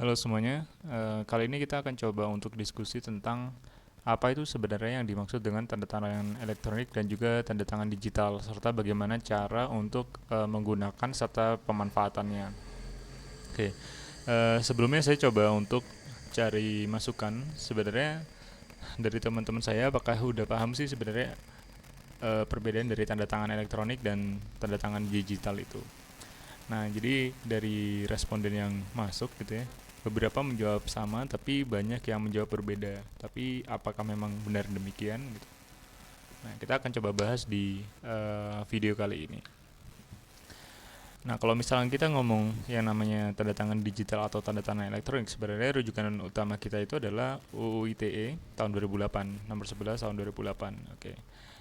Halo semuanya, kali ini kita akan coba untuk diskusi tentang apa itu sebenarnya yang dimaksud dengan tanda tangan elektronik dan juga tanda tangan digital, serta bagaimana cara untuk menggunakan serta pemanfaatannya. Oke, sebelumnya saya coba untuk cari masukan. Sebenarnya dari teman-teman saya, apakah udah paham sih sebenarnya perbedaan dari tanda tangan elektronik dan tanda tangan digital itu? Nah, jadi dari responden yang masuk gitu ya, beberapa menjawab sama tapi banyak yang menjawab berbeda. Tapi apakah memang benar demikian gitu? Nah, kita akan coba bahas di video kali ini. Nah, kalau misalnya kita ngomong yang namanya tanda tangan digital atau tanda tangan elektronik, sebenarnya rujukan utama kita itu adalah UU ITE tahun 2008, nomor 11 tahun 2008. Oke.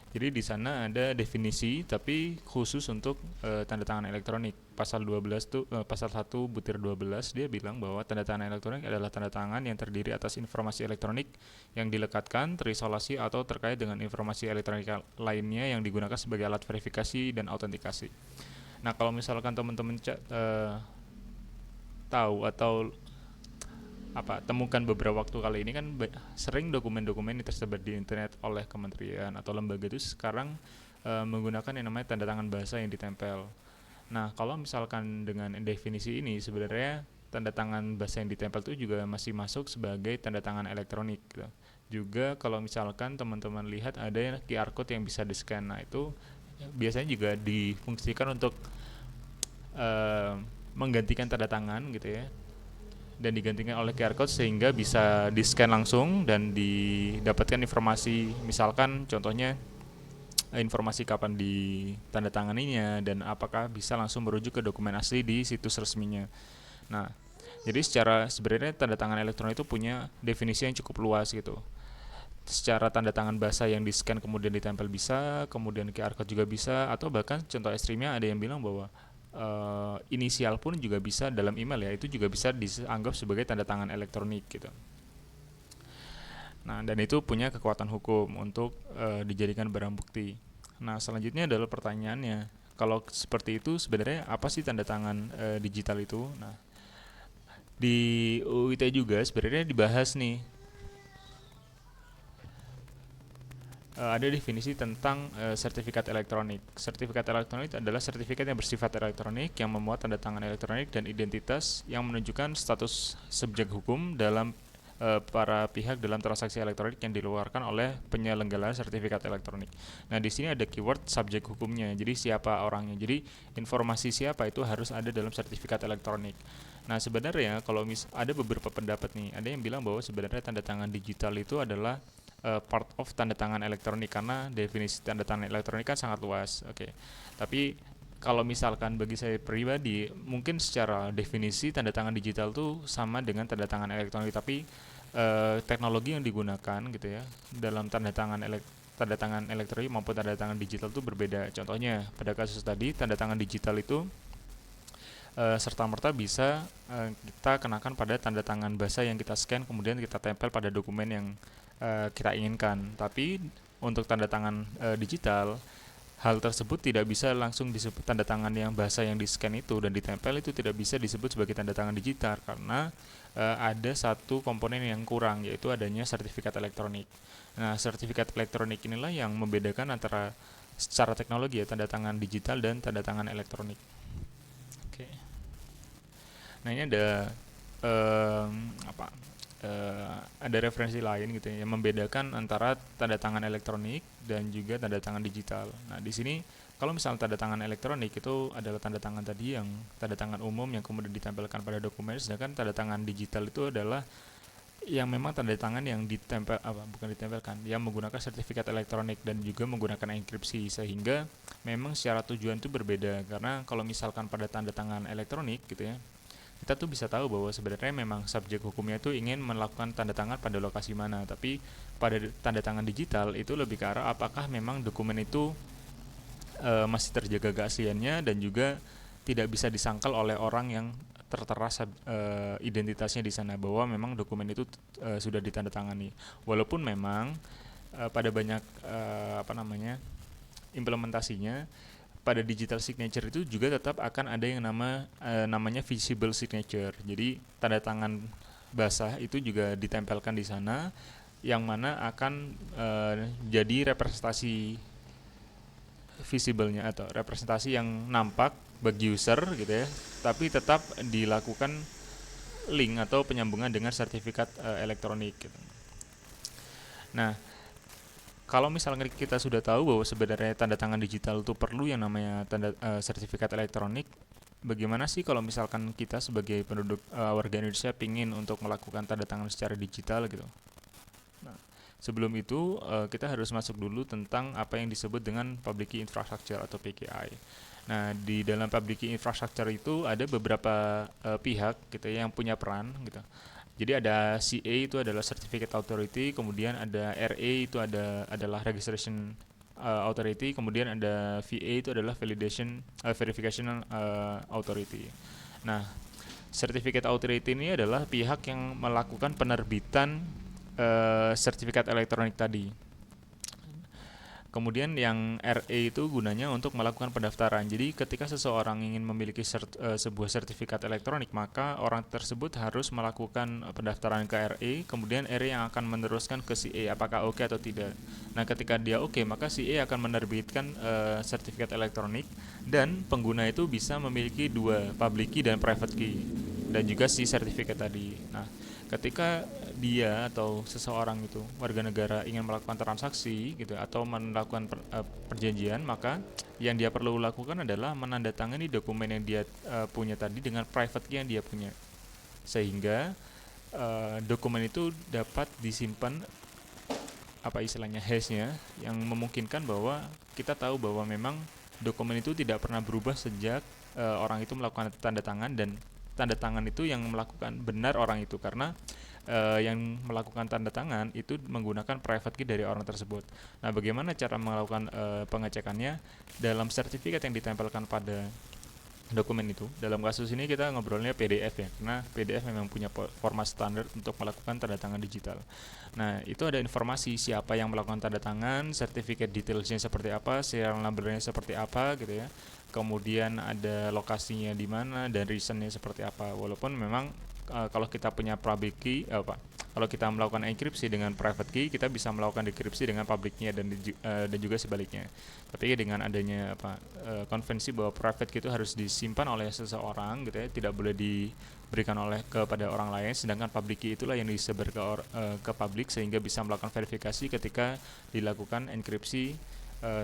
Jadi di sana ada definisi tapi khusus untuk tanda tangan elektronik. Pasal 12 tuh pasal 1 butir 12 dia bilang bahwa tanda tangan elektronik adalah tanda tangan yang terdiri atas informasi elektronik yang dilekatkan, terisolasi atau terkait dengan informasi elektronik lainnya yang digunakan sebagai alat verifikasi dan autentikasi. Nah, kalau misalkan teman-teman tahu atau temukan beberapa waktu kali ini kan sering dokumen-dokumen yang tersebar di internet oleh kementerian atau lembaga itu sekarang menggunakan yang namanya tanda tangan bahasa yang ditempel. Nah, kalau misalkan dengan definisi ini sebenarnya tanda tangan bahasa yang ditempel itu juga masih masuk sebagai tanda tangan elektronik gitu. Juga kalau misalkan teman-teman lihat ada QR code yang bisa di-scan. Nah, itu biasanya juga difungsikan untuk eh, menggantikan tanda tangan gitu ya, dan digantikan oleh QR code sehingga bisa di-scan langsung dan didapatkan informasi, misalkan contohnya informasi kapan ditandatanganinya dan apakah bisa langsung merujuk ke dokumen asli di situs resminya. Nah, jadi sebenarnya tanda tangan elektronik itu punya definisi yang cukup luas gitu. Secara tanda tangan bahasa yang di-scan kemudian ditempel bisa, kemudian QR code juga bisa, atau bahkan contoh ekstrimnya ada yang bilang bahwa inisial pun juga bisa dalam email ya, itu juga bisa dianggap sebagai tanda tangan elektronik gitu. Nah, dan itu punya kekuatan hukum untuk dijadikan barang bukti. Nah, selanjutnya adalah pertanyaannya, kalau seperti itu sebenarnya apa sih tanda tangan digital itu? Nah, di UIT juga sebenarnya dibahas nih, ada definisi tentang sertifikat elektronik. Sertifikat elektronik adalah sertifikat yang bersifat elektronik yang memuat tanda tangan elektronik dan identitas yang menunjukkan status subjek hukum dalam para pihak dalam transaksi elektronik yang dikeluarkan oleh penyelenggara sertifikat elektronik. Nah, di sini ada keyword subjek hukumnya. Jadi siapa orangnya. Jadi informasi siapa itu harus ada dalam sertifikat elektronik. Nah, sebenarnya kalau ada beberapa pendapat nih, ada yang bilang bahwa sebenarnya tanda tangan digital itu adalah part of tanda tangan elektronik karena definisi tanda tangan elektronik kan sangat luas. Oke. Tapi kalau misalkan bagi saya pribadi, mungkin secara definisi tanda tangan digital tuh sama dengan tanda tangan elektronik, tapi teknologi yang digunakan gitu ya dalam tanda tangan elektronik maupun tanda tangan digital itu berbeda. Contohnya pada kasus tadi tanda tangan digital itu serta merta bisa kita kenakan pada tanda tangan bahasa yang kita scan kemudian kita tempel pada dokumen yang kita inginkan. Tapi untuk tanda tangan digital, hal tersebut tidak bisa langsung disebut tanda tangan yang bahasa yang di-scan itu dan ditempel, itu tidak bisa disebut sebagai tanda tangan digital karena ada satu komponen yang kurang, yaitu adanya sertifikat elektronik. Nah, sertifikat elektronik inilah yang membedakan antara secara teknologi ya tanda tangan digital dan tanda tangan elektronik. Oke. Nah, ini ada em, apa? Ada referensi lain gitu ya, yang membedakan antara tanda tangan elektronik dan juga tanda tangan digital. Nah, di sini kalau misalnya tanda tangan elektronik itu adalah tanda tangan tadi yang tanda tangan umum yang kemudian ditempelkan pada dokumen, sedangkan tanda tangan digital itu adalah yang memang tanda tangan yang ditempel bukan ditempelkan, yang menggunakan sertifikat elektronik dan juga menggunakan enkripsi, sehingga memang secara tujuan itu berbeda. Karena kalau misalkan pada tanda tangan elektronik gitu ya, kita tuh bisa tahu bahwa sebenarnya memang subjek hukumnya itu ingin melakukan tanda tangan pada lokasi mana, tapi pada tanda tangan digital itu lebih ke arah apakah memang dokumen itu masih terjaga keasliannya dan juga tidak bisa disangkal oleh orang yang tertera identitasnya di sana bahwa memang dokumen itu sudah ditandatangani. Walaupun memang pada banyak implementasinya pada digital signature itu juga tetap akan ada yang namanya visible signature. Jadi tanda tangan basah itu juga ditempelkan di sana, yang mana akan jadi representasi visible-nya atau representasi yang nampak bagi user gitu ya, tapi tetap dilakukan link atau penyambungan dengan sertifikat elektronik gitu. Nah, kalau misalnya kita sudah tahu bahwa sebenarnya tanda tangan digital itu perlu yang namanya sertifikat elektronik, bagaimana sih kalau misalkan kita sebagai penduduk warga Indonesia pingin untuk melakukan tanda tangan secara digital gitu? Nah, sebelum itu kita harus masuk dulu tentang apa yang disebut dengan Public Key Infrastructure atau PKI. Nah, di dalam Public Key Infrastructure itu ada beberapa pihak gitu ya, yang punya peran gitu. Jadi ada CA itu adalah Certificate Authority, kemudian ada RA itu adalah Registration Authority, kemudian ada VA itu adalah Verification Authority. Nah, Certificate Authority ini adalah pihak yang melakukan penerbitan sertifikat elektronik tadi. Kemudian yang RA itu gunanya untuk melakukan pendaftaran. Jadi ketika seseorang ingin memiliki sebuah sertifikat elektronik, maka orang tersebut harus melakukan pendaftaran ke RA, kemudian RA yang akan meneruskan ke CA apakah oke atau tidak. Nah, ketika dia oke, maka CA akan menerbitkan sertifikat elektronik, dan pengguna itu bisa memiliki dua, public key dan private key, dan juga si sertifikat tadi. Nah, ketika dia atau seseorang itu warga negara ingin melakukan transaksi gitu atau melakukan perjanjian, maka yang dia perlu lakukan adalah menandatangani dokumen yang dia punya tadi dengan private key yang dia punya, sehingga dokumen itu dapat disimpan apa istilahnya hashnya, yang memungkinkan bahwa kita tahu bahwa memang dokumen itu tidak pernah berubah sejak orang itu melakukan tanda tangan, dan tanda tangan itu yang melakukan benar orang itu, karena yang melakukan tanda tangan itu menggunakan private key dari orang tersebut. Nah, bagaimana cara melakukan pengecekannya? Dalam sertifikat yang ditempelkan pada dokumen itu. Dalam kasus ini kita ngobrolnya PDF ya, karena PDF memang punya format standar untuk melakukan tanda tangan digital. Nah, itu ada informasi siapa yang melakukan tanda tangan, sertifikat detailsnya seperti apa, serial numbernya seperti apa gitu ya. Kemudian ada lokasinya di mana dan reasonnya seperti apa. Walaupun memang kalau kita punya public key kalau kita melakukan enkripsi dengan private key, kita bisa melakukan dekripsi dengan public-nya, dan juga sebaliknya. Tapi dengan adanya konvensi bahwa private key itu harus disimpan oleh seseorang gitu ya, tidak boleh diberikan kepada orang lain, sedangkan public key itulah yang disebar ke publik, sehingga bisa melakukan verifikasi ketika dilakukan enkripsi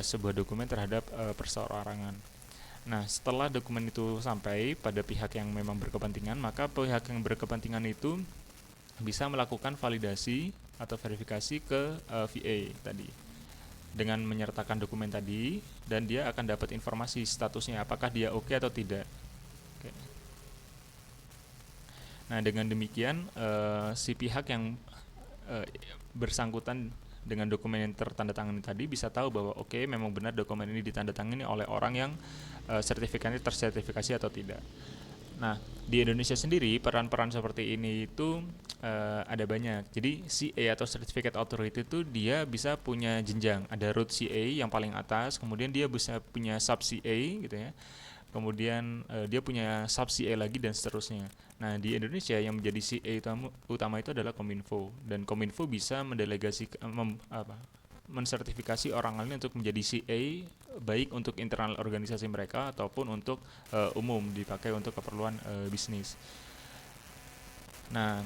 sebuah dokumen terhadap perseorangan. Nah, setelah dokumen itu sampai pada pihak yang memang berkepentingan, maka pihak yang berkepentingan itu bisa melakukan validasi atau verifikasi ke VA tadi dengan menyertakan dokumen tadi, dan dia akan dapat informasi statusnya apakah dia oke atau tidak. Oke. Nah, dengan demikian si pihak yang bersangkutan dengan dokumen yang tertandatangani tadi bisa tahu bahwa memang benar dokumen ini ditandatangani oleh orang yang sertifikatnya tersertifikasi atau tidak. Nah, di Indonesia sendiri peran-peran seperti ini itu ada banyak. Jadi CA atau Certificate Authority itu dia bisa punya jenjang. Ada root CA yang paling atas, kemudian dia bisa punya sub CA gitu ya. Kemudian dia punya sub CA lagi dan seterusnya. Nah, di Indonesia yang menjadi CA utama itu adalah Kominfo, dan Kominfo bisa mensertifikasi orang lain untuk menjadi CA, baik untuk internal organisasi mereka ataupun untuk umum dipakai untuk keperluan bisnis. Nah,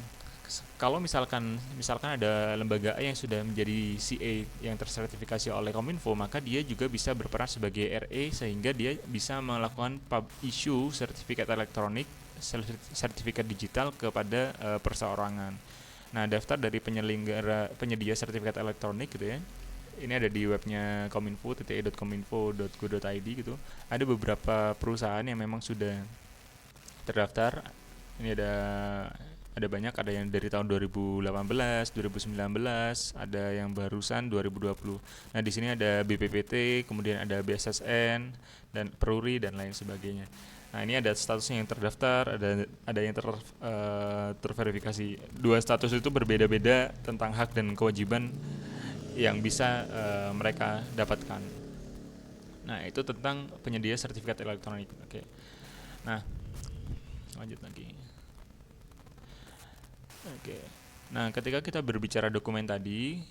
kalau misalkan ada lembaga A yang sudah menjadi CA yang tersertifikasi oleh Kominfo, maka dia juga bisa berperan sebagai RA, sehingga dia bisa melakukan issue sertifikat elektronik, sertifikat digital kepada perseorangan. Nah, daftar dari penyedia sertifikat elektronik gitu ya, ini ada di webnya Kominfo, tte.kominfo.go.id gitu. Ada beberapa perusahaan yang memang sudah terdaftar. Ini ada banyak, ada yang dari tahun 2018, 2019, ada yang barusan 2020. Nah, di sini ada BPPT, kemudian ada BSSN dan Peruri dan lain sebagainya. Nah, ini ada statusnya yang terdaftar, ada yang terverifikasi. Dua status itu berbeda-beda tentang hak dan kewajiban yang bisa mereka dapatkan. Nah, itu tentang penyedia sertifikat elektronik. Oke. Nah, lanjut lagi. Oke. Nah, ketika kita berbicara dokumen tadi,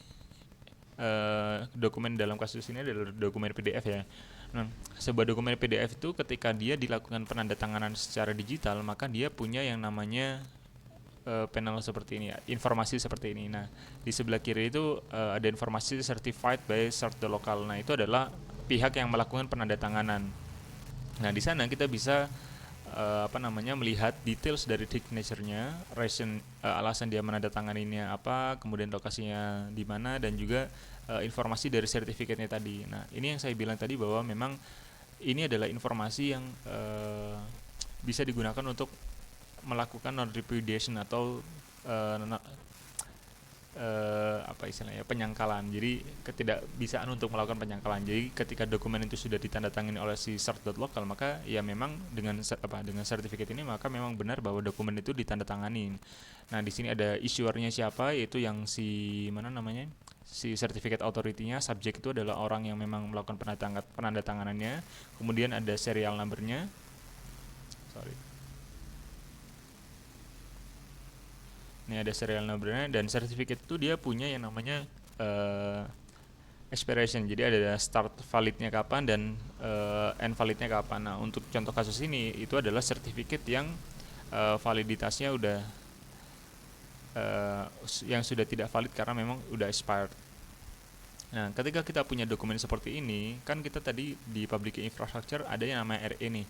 dokumen dalam kasus ini adalah dokumen PDF ya. Nah, sebuah dokumen PDF itu ketika dia dilakukan penandatanganan secara digital, maka dia punya yang namanya panel seperti ini ya, informasi seperti ini. Nah, di sebelah kiri itu ada informasi certified by cert the local. Nah, itu adalah pihak yang melakukan penandatanganan. Nah, di sana kita bisa melihat details dari signature-nya, reason, alasan dia menandatanganinya apa, kemudian lokasinya di mana, dan juga informasi dari sertifikatnya tadi. Nah, ini yang saya bilang tadi bahwa memang ini adalah informasi yang bisa digunakan untuk melakukan non repudiation atau apa istilahnya, penyangkalan. Jadi ketidakbisaan untuk melakukan penyangkalan. Jadi ketika dokumen itu sudah ditandatangani oleh si cert.local, maka ya memang dengan dengan sertifikat ini maka memang benar bahwa dokumen itu ditandatangani. Nah, di sini ada issuernya siapa, yaitu yang si si certificate authority-nya. Subjek itu adalah orang yang memang melakukan penandatanganannya. Kemudian ada serial number-nya. Ini ada serial number-nya, dan sertifikat itu dia punya yang namanya expiration. Jadi ada start validnya kapan dan end validnya kapan. Nah, untuk contoh kasus ini itu adalah sertifikat yang validitasnya udah yang sudah tidak valid karena memang udah expired. Nah, ketika kita punya dokumen seperti ini, kan kita tadi di public infrastructure ada yang namanya RE nih.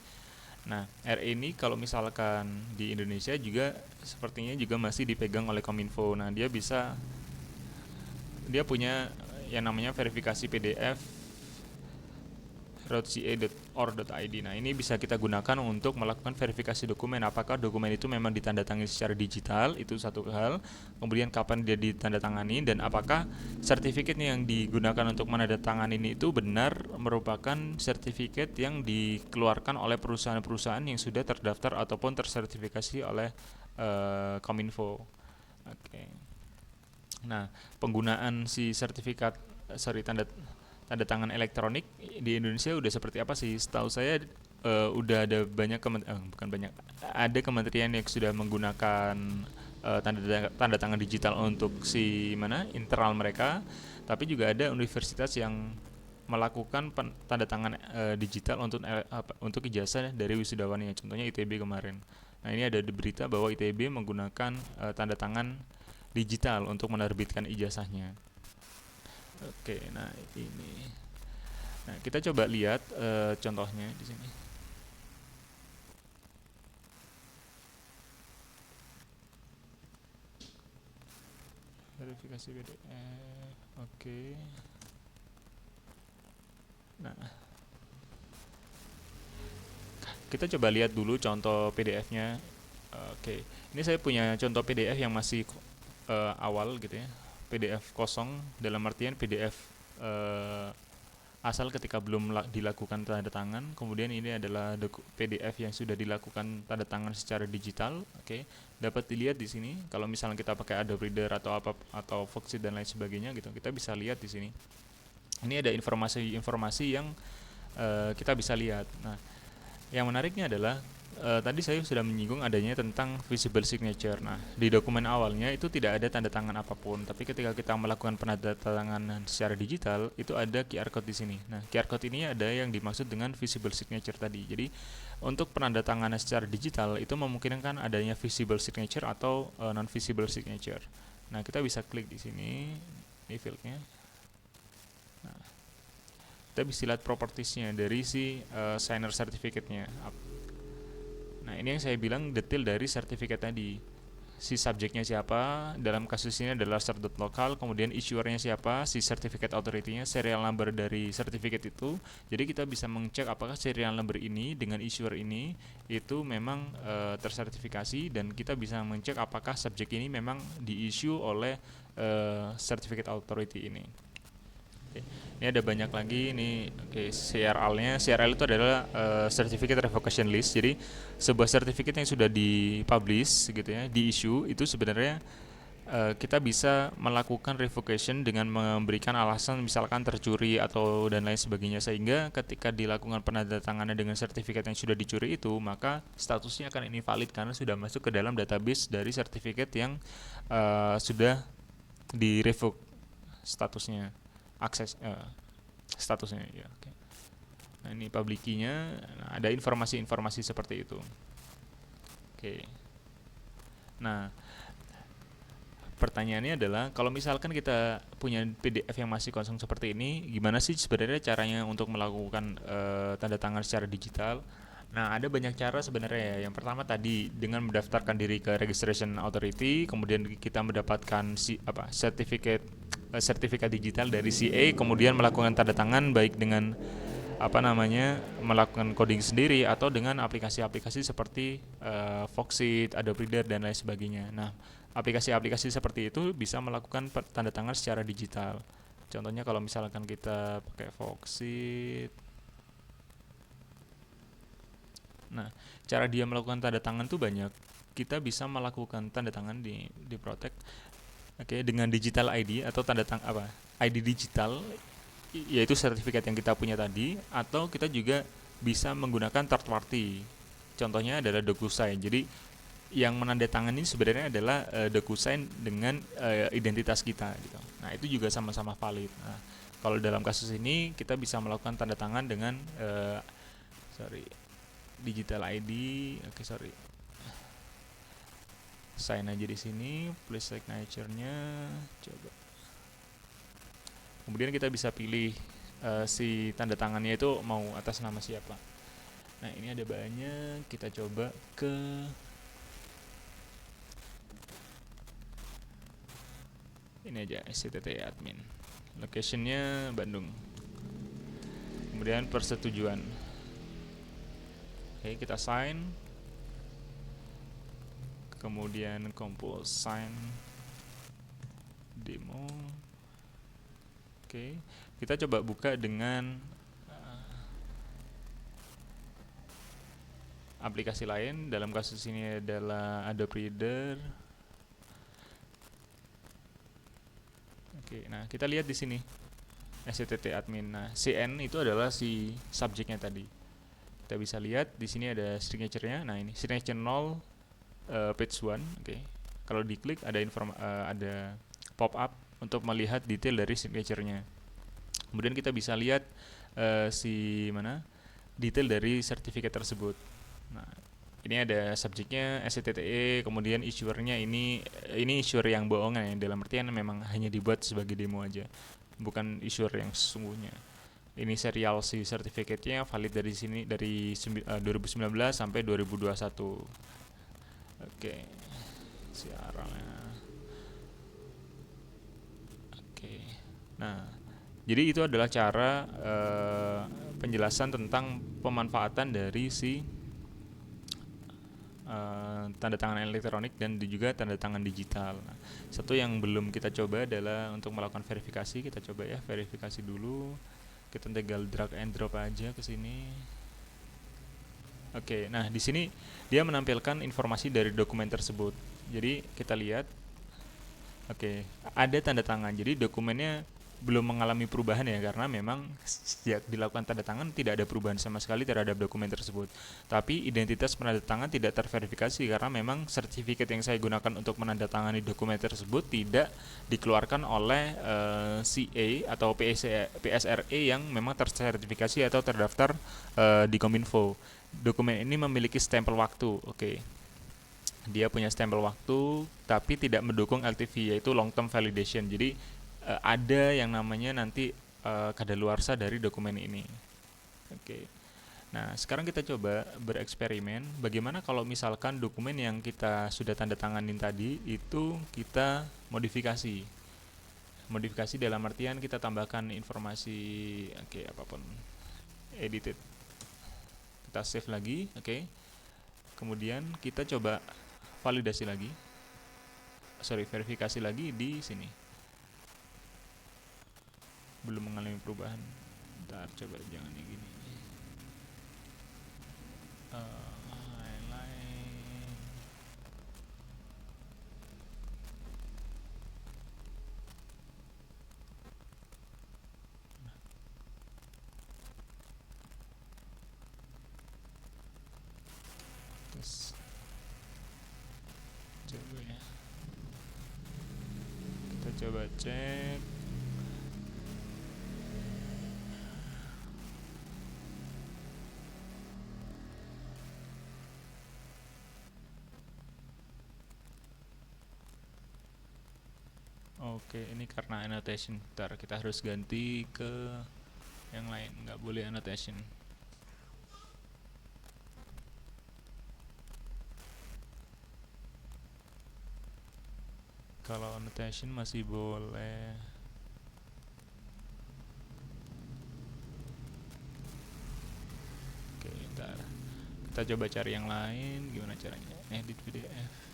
Nah, RE ini kalau misalkan di Indonesia juga sepertinya juga masih dipegang oleh Kominfo. Nah, dia punya yang namanya verifikasi PDF .ca.or.id. Nah, ini bisa kita gunakan untuk melakukan verifikasi dokumen. Apakah dokumen itu memang ditandatangani secara digital, itu satu hal. Kemudian kapan dia ditandatangani, dan apakah sertifikat yang digunakan untuk menandatangani ini itu benar merupakan sertifikat yang dikeluarkan oleh perusahaan-perusahaan yang sudah terdaftar ataupun tersertifikasi oleh Kominfo. Oke. Nah, penggunaan si sertifikat tanda tangan elektronik di Indonesia udah seperti apa sih? Setahu saya udah ada banyak bukan banyak, ada kementerian yang sudah menggunakan tanda tangan digital untuk internal mereka, tapi juga ada universitas yang melakukan tanda tangan digital untuk ijazah dari wisudawannya. Contohnya ITB kemarin. Nah, ini ada di berita bahwa ITB menggunakan tanda tangan digital untuk menerbitkan ijazahnya. Oke, nah ini. Nah, kita coba lihat contohnya di sini. Verifikasi PDF. Oke. Nah, kita coba lihat dulu contoh PDF-nya. Oke, ini saya punya contoh PDF yang masih awal gitu ya. PDF kosong, dalam artian PDF asal ketika belum dilakukan tanda tangan. Kemudian ini adalah PDF yang sudah dilakukan tanda tangan secara digital. Oke, dapat dilihat di sini. Kalau misalnya kita pakai Adobe Reader atau Foxit dan lain sebagainya gitu, kita bisa lihat di sini. Ini ada informasi yang kita bisa lihat. Nah, yang menariknya adalah tadi saya sudah menyinggung adanya tentang visible signature. Nah, di dokumen awalnya itu tidak ada tanda tangan apapun, tapi ketika kita melakukan penandatanganan secara digital, itu ada QR code di sini. Nah, QR code ini ada yang dimaksud dengan visible signature tadi. Jadi, untuk penandatanganan secara digital itu memungkinkan adanya visible signature atau non visible signature. Nah, kita bisa klik di sini, ini fieldnya. Nah, kita bisa lihat propertiesnya dari si signer certificate-nya. Nah, ini yang saya bilang detail dari sertifikat tadi. Si subjeknya siapa, dalam kasus ini adalah cert.local, kemudian issuernya siapa, si certificate authority-nya, serial number dari sertifikat itu. Jadi kita bisa mengecek apakah serial number ini dengan issuer ini itu memang tersertifikasi, dan kita bisa mengecek apakah subjek ini memang di-issue oleh certificate authority ini. Oke. Ini ada banyak lagi ini. Oke, CRL-nya. CRL itu adalah Certificate Revocation List. Jadi sebuah sertifikat yang sudah dipublish gitu ya, di issue, itu sebenarnya kita bisa melakukan revocation dengan memberikan alasan misalkan tercuri atau dan lain sebagainya, sehingga ketika dilakukan penandatanganan dengan sertifikat yang sudah dicuri itu, maka statusnya akan invalid karena sudah masuk ke dalam database dari sertifikat yang sudah di revoke statusnya, akses statusnya ya. Okay. Nah, ini public key-nya. Nah, ada informasi-informasi seperti itu. Oke. Nah, pertanyaannya adalah kalau misalkan kita punya PDF yang masih kosong seperti ini, gimana sih sebenarnya caranya untuk melakukan tanda tangan secara digital? Nah, ada banyak cara sebenarnya ya. Yang pertama tadi dengan mendaftarkan diri ke Registration Authority, kemudian kita mendapatkan sertifikat digital dari CA, kemudian melakukan tanda tangan baik dengan melakukan coding sendiri atau dengan aplikasi-aplikasi seperti Foxit, Adobe Reader dan lain sebagainya. Nah, aplikasi-aplikasi seperti itu bisa melakukan tanda tangan secara digital. Contohnya kalau misalkan kita pakai Foxit. Nah, cara dia melakukan tanda tangan tuh banyak. Kita bisa melakukan tanda tangan di Protect, dengan digital ID atau ID digital, yaitu sertifikat yang kita punya tadi, atau kita juga bisa menggunakan third party. Contohnya adalah DocuSign. Jadi yang menandatangani sebenarnya adalah DocuSign dengan identitas kita gitu. Nah, itu juga sama-sama valid. Nah, kalau dalam kasus ini kita bisa melakukan tanda tangan dengan digital ID. Sign aja di sini, place signature-nya, coba. Kemudian kita bisa pilih si tanda tangannya itu mau atas nama siapa. Nah, ini ada banyak. Kita coba ke ini aja, SCTT admin. Location-nya Bandung. Kemudian persetujuan. Oke, kita sign. Kemudian compose sign demo. Oke, kita coba buka dengan aplikasi lain. Dalam kasus ini adalah Adobe Reader. Oke, nah kita lihat di sini SCTT admin. Nah, CN itu adalah si subjeknya tadi. Kita bisa lihat di sini ada signature-nya. Nah, ini signature 0 page 1. Oke. Kalau diklik ada ada pop up untuk melihat detail dari signature-nya. Kemudian kita bisa lihat detail dari sertifikat tersebut. Nah, ini ada subjeknya SCTTE, kemudian issuer-nya ini issuer yang bohongan ya, dalam artian memang hanya dibuat sebagai demo aja, bukan issuer yang sesungguhnya. Ini serial si sertifikatnya valid dari sini dari 2019 sampai 2021. Oke. Siarannya. Oke. Nah, jadi itu adalah cara penjelasan tentang pemanfaatan dari si tanda tangan elektronik dan juga tanda tangan digital. Nah, satu yang belum kita coba adalah untuk melakukan verifikasi. Kita coba ya, verifikasi dulu. Kita tinggal drag and drop aja ke sini. Oke, nah di sini dia menampilkan informasi dari dokumen tersebut. Jadi kita lihat, ada tanda tangan. Jadi dokumennya belum mengalami perubahan ya, karena memang sejak dilakukan tanda tangan tidak ada perubahan sama sekali terhadap dokumen tersebut. Tapi identitas penandatangan tidak terverifikasi karena memang sertifikat yang saya gunakan untuk menandatangani dokumen tersebut tidak dikeluarkan oleh CA atau PSRE yang memang tersertifikasi atau terdaftar di Kominfo. Dokumen ini memiliki stempel waktu. Dia punya stempel waktu tapi tidak mendukung LTV, yaitu long term validation. Jadi ada yang namanya nanti kadaluarsa dari dokumen ini. Nah, sekarang kita coba bereksperimen bagaimana kalau misalkan dokumen yang kita sudah tanda tanganin tadi itu kita modifikasi. Modifikasi dalam artian kita tambahkan informasi apapun, edited. Kita save lagi, Kemudian kita coba validasi lagi. Verifikasi lagi di sini. Belum mengalami perubahan. Ntar coba jangan yang gini. Highlight. Coba ya. Kita coba cek. Oke, ini karena annotation. Ntar kita harus ganti ke yang lain, nggak boleh annotation. Kalau annotation masih boleh. Oke, ntar kita coba cari yang lain. Gimana caranya? Edit PDF.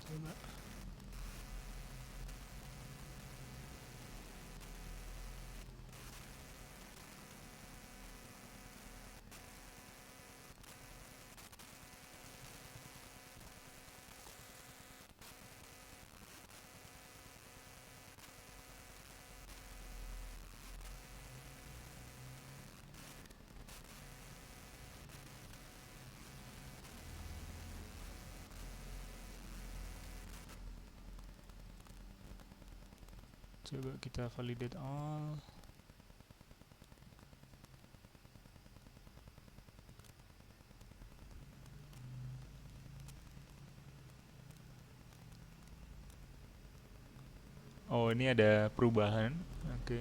Coba. Coba kita validate all. Oh, ini ada perubahan. Oke.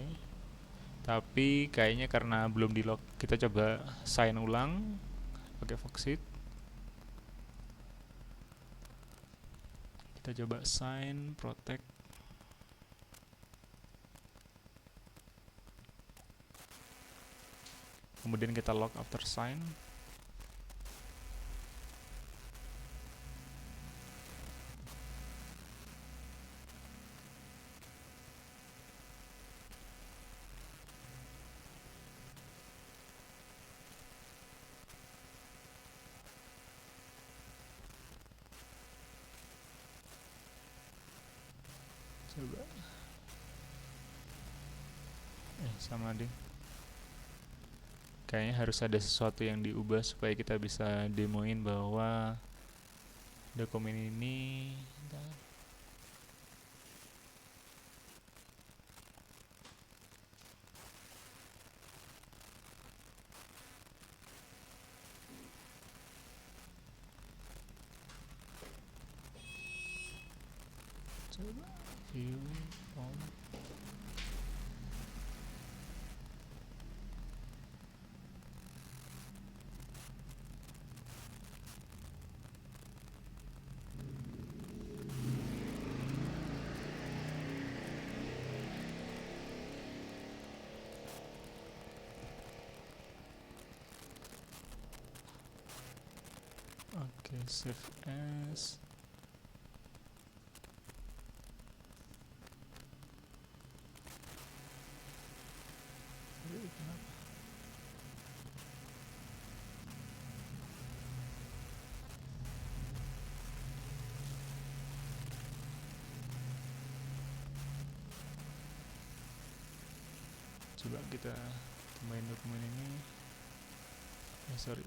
Tapi kayaknya karena belum di lock, kita coba sign ulang pakai Foxit. Kita coba sign protect. Kemudian kita log after sign. Coba. Sama deh. Kayaknya harus ada sesuatu yang diubah supaya kita bisa demoin bahwa dokumen ini. Coba view form. Oke, save as. Coba kita tambahin dokumen ini. Sorry.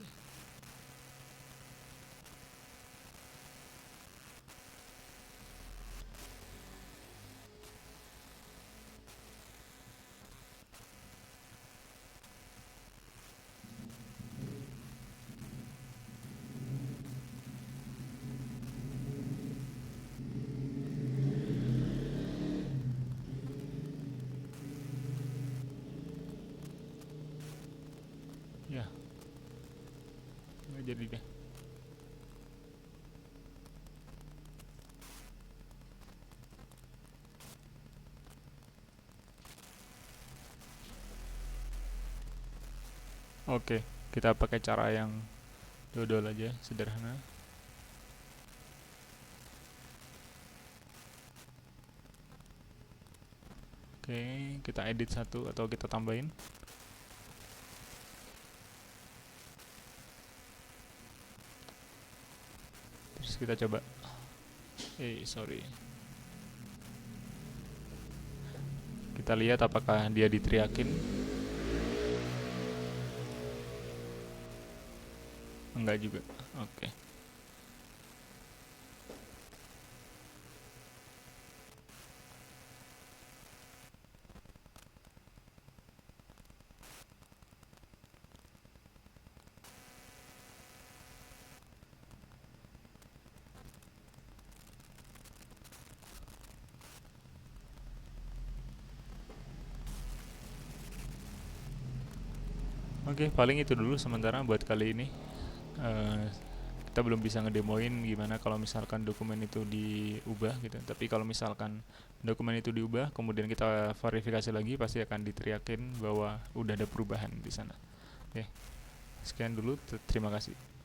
Ya, nggak jadi deh. Oke, kita pakai cara yang dodol aja, sederhana. Oke, kita edit satu atau kita tambahin. kita coba. Sorry. Kita lihat apakah dia diteriakin. Enggak juga. Oke. Oke, paling itu dulu sementara buat kali ini. Eh, kita belum bisa ngedemoin gimana kalau misalkan dokumen itu diubah gitu. Tapi kalau misalkan dokumen itu diubah, kemudian kita verifikasi lagi, pasti akan diteriakin bahwa udah ada perubahan di sana. Oke, sekian dulu. Terima kasih.